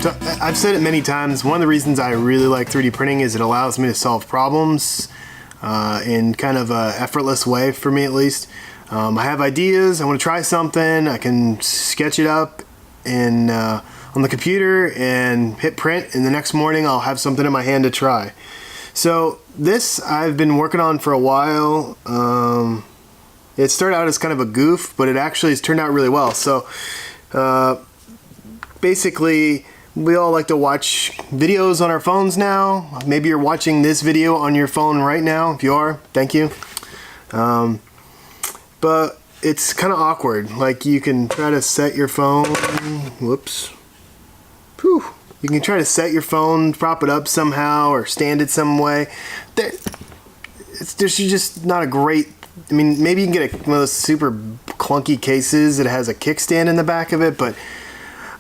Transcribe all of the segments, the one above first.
So I've said it many times, one of the reasons I really like 3D printing is it allows me to solve problems in kind of a effortless way, for me at least. I have ideas, I want to try something, I can sketch it up on the computer and hit print, and the next morning I'll have something in my hand to try. So this I've been working on for a while. It started out as kind of a goof, but it actually has turned out really well. So basically, we all like to watch videos on our phones now. Maybe you're watching this video on your phone right now. If you are, thank you. But it's kind of awkward. Like, you can try to set your phone. Whoops. Whew. You can try to set your phone, prop it up somehow, or stand it some way. There's just not a great. I mean, maybe you can get one of those super clunky cases that has a kickstand in the back of it, but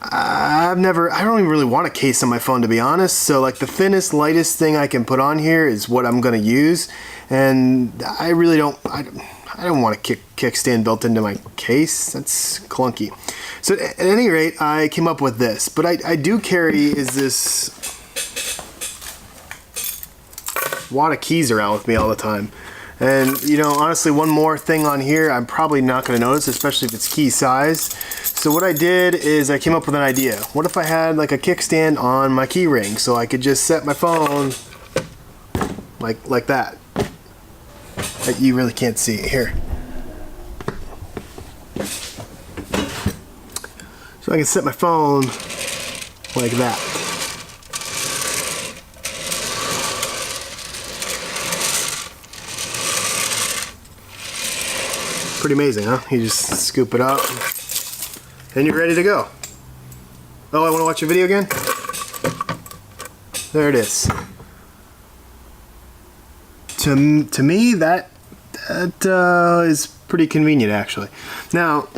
I don't even really want a case on my phone, to be honest. So like the thinnest, lightest thing I can put on here is what I'm going to use, and I really don't. I don't want a kickstand built into my case. That's clunky. So at any rate, I came up with this. But I do carry is this wad of keys around with me all the time. And, you know, honestly, one more thing on here I'm probably not going to notice, especially if it's key size. So what I did is I came up with an idea. What if I had like a kickstand on my key ring, so I could just set my phone like that? You really can't see it here. So I can set my phone like that. Pretty amazing, huh? You just scoop it up and you're ready to go. Oh, I want to watch your video again? There it is. To me, that is pretty convenient, actually. Now,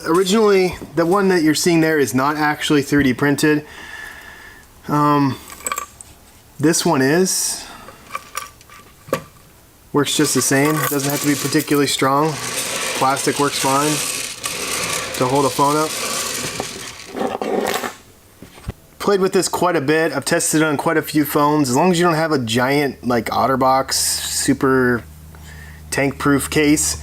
originally, the one that you're seeing there is not actually 3D printed. This one is. Works just the same. It doesn't have to be particularly strong. Plastic works fine to hold a phone up. Played with this quite a bit. I've tested it on quite a few phones. As long as you don't have a giant like OtterBox super tank-proof case,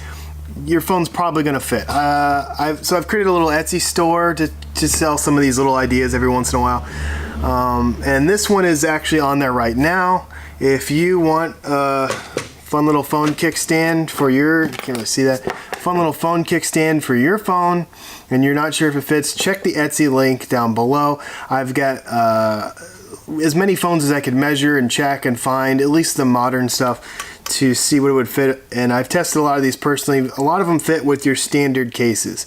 your phone's probably gonna fit. So I've created a little Etsy store to sell some of these little ideas every once in a while. And this one is actually on there right now. If you want a fun little phone kickstand for your, can't really see that, fun little phone kickstand for your phone, and you're not sure if it fits, check the Etsy link down below. I've got as many phones as I could measure and check and find, at least the modern stuff, to see what it would fit. And I've tested a lot of these personally. A lot of them fit with your standard cases.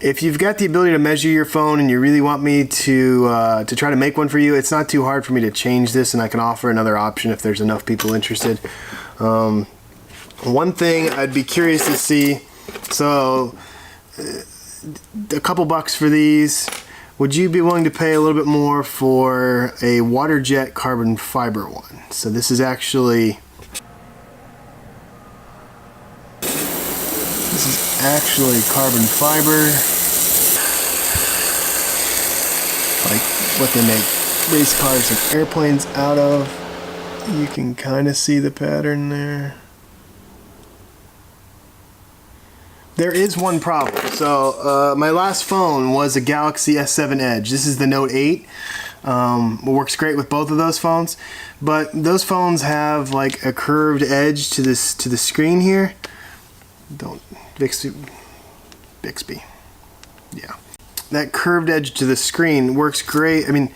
If you've got the ability to measure your phone and you really want me to try to make one for you, it's not too hard for me to change this, and I can offer another option if there's enough people interested. One thing I'd be curious to see, so a couple bucks for these. Would you be willing to pay a little bit more for a water jet carbon fiber one? So this is actually carbon fiber, like what they make race cars and airplanes out of. You can kind of see the pattern there. There is one problem. So my last phone was a Galaxy S7 Edge. This is the Note 8. It works great with both of those phones, but those phones have like a curved edge to the screen here. Bixby. Yeah. That curved edge to the screen works great. I mean,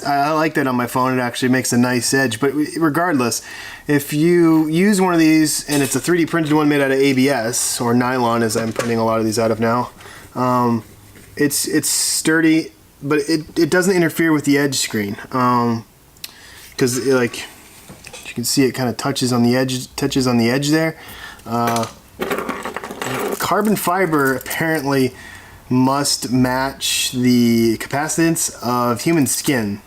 I like that on my phone. It actually makes a nice edge. But regardless, if you use one of these and it's a 3D printed one made out of ABS or nylon, as I'm printing a lot of these out of now, it's sturdy, but it doesn't interfere with the edge screen, because like you can see, it kind of touches on the edge there. Carbon fiber apparently must match the capacitance of human skin.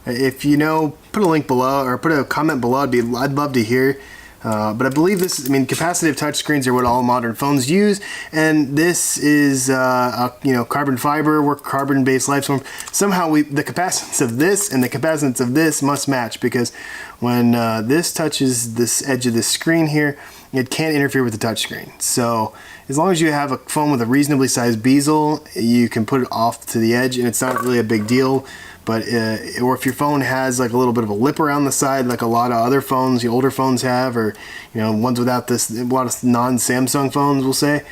If you know, put a link below or put a comment below. I'd love to hear But I believe this, I mean, capacitive touchscreens are what all modern phones use, and this is, carbon fiber, or carbon-based lifeform. Somehow the capacitance of this and the capacitance of this must match, because when this touches this edge of this screen here, it can't interfere with the touchscreen. So as long as you have a phone with a reasonably sized bezel, you can put it off to the edge, and it's not really a big deal. But or if your phone has like a little bit of a lip around the side, like a lot of other phones, the older phones have, or ones without this, a lot of non-Samsung phones will say,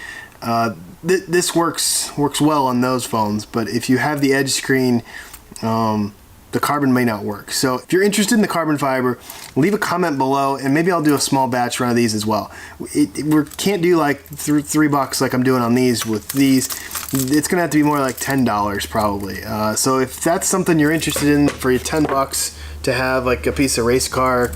this works well on those phones. But if you have the edge screen, the carbon may not work. So if you're interested in the carbon fiber, leave a comment below, and maybe I'll do a small batch run of these as well. We can't do like $3 like I'm doing on these with these. It's gonna have to be more like $10 probably. So if that's something you're interested in for your $10 to have like a piece of race car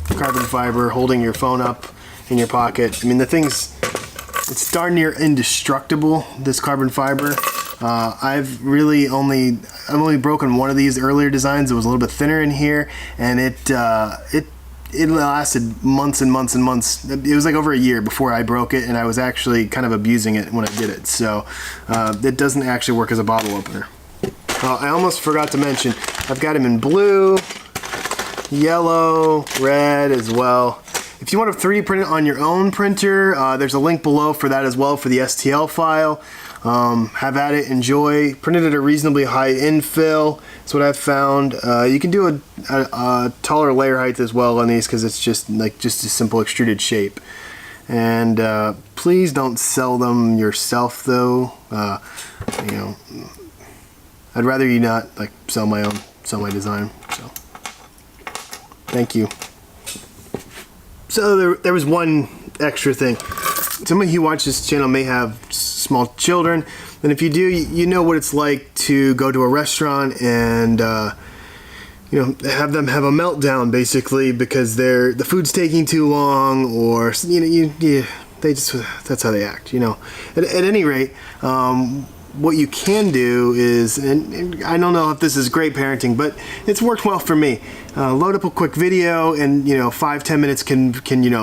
carbon fiber holding your phone up in your pocket, I mean, it's darn near indestructible, this carbon fiber. I've only broken one of these earlier designs. It was a little bit thinner in here, and it lasted months and months and months. It was like over a year before I broke it, and I was actually kind of abusing it when I did it. So it doesn't actually work as a bottle opener. I almost forgot to mention, I've got them in blue, yellow, red as well. If you want to 3D print it on your own printer, there's a link below for that as well, for the STL file. Have at it, enjoy. Print it at a reasonably high infill. That's what I've found. You can do a taller layer height as well on these, because it's just a simple extruded shape. And please don't sell them yourself, though. I'd rather you not sell my design. So thank you. So there was one extra thing. Somebody who watches this channel may have small children, and if you do, you know what it's like to go to a restaurant and have them have a meltdown, basically, because the food's taking too long, or that's how they act. At any rate, what you can do is, and I don't know if this is great parenting, but it's worked well for me. Load up a quick video, and 5-10 minutes can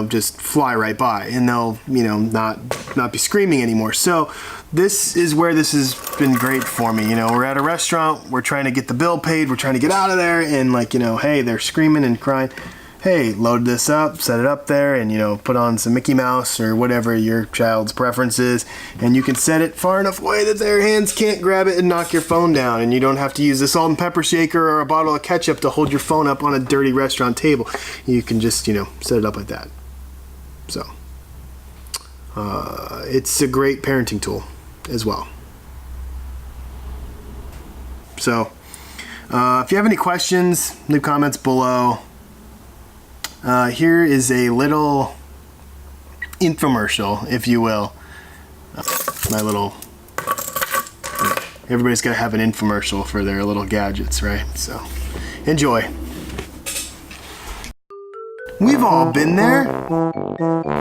just fly right by, and they'll not be screaming anymore. So this is where this has been great for me. We're at a restaurant, we're trying to get the bill paid, we're trying to get out of there, and hey, they're screaming and crying. Hey, load this up, set it up there, and put on some Mickey Mouse or whatever your child's preference is, and you can set it far enough away that their hands can't grab it and knock your phone down, and you don't have to use a salt and pepper shaker or a bottle of ketchup to hold your phone up on a dirty restaurant table. You can just set it up like that. So it's a great parenting tool as well. So if you have any questions, leave comments below. Here is a little infomercial, if you will. Everybody's got to have an infomercial for their little gadgets, right? So, enjoy. We've all been there.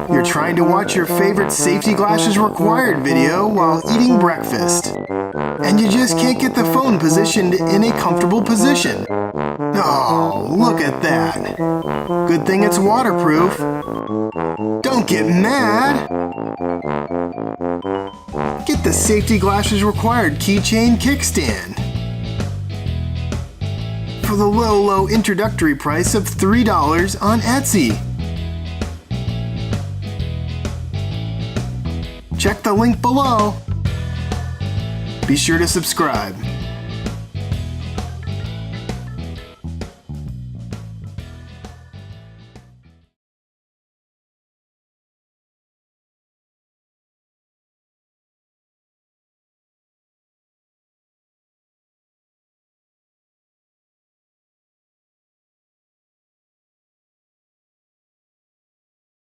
You're trying to watch your favorite safety glasses required video while eating breakfast, and you just can't get the phone positioned in a comfortable position. Oh, look at that. Good thing it's waterproof. Don't get mad. Get the safety glasses required keychain kickstand for the low introductory price of $3 on Etsy. Check the link below. Be sure to subscribe.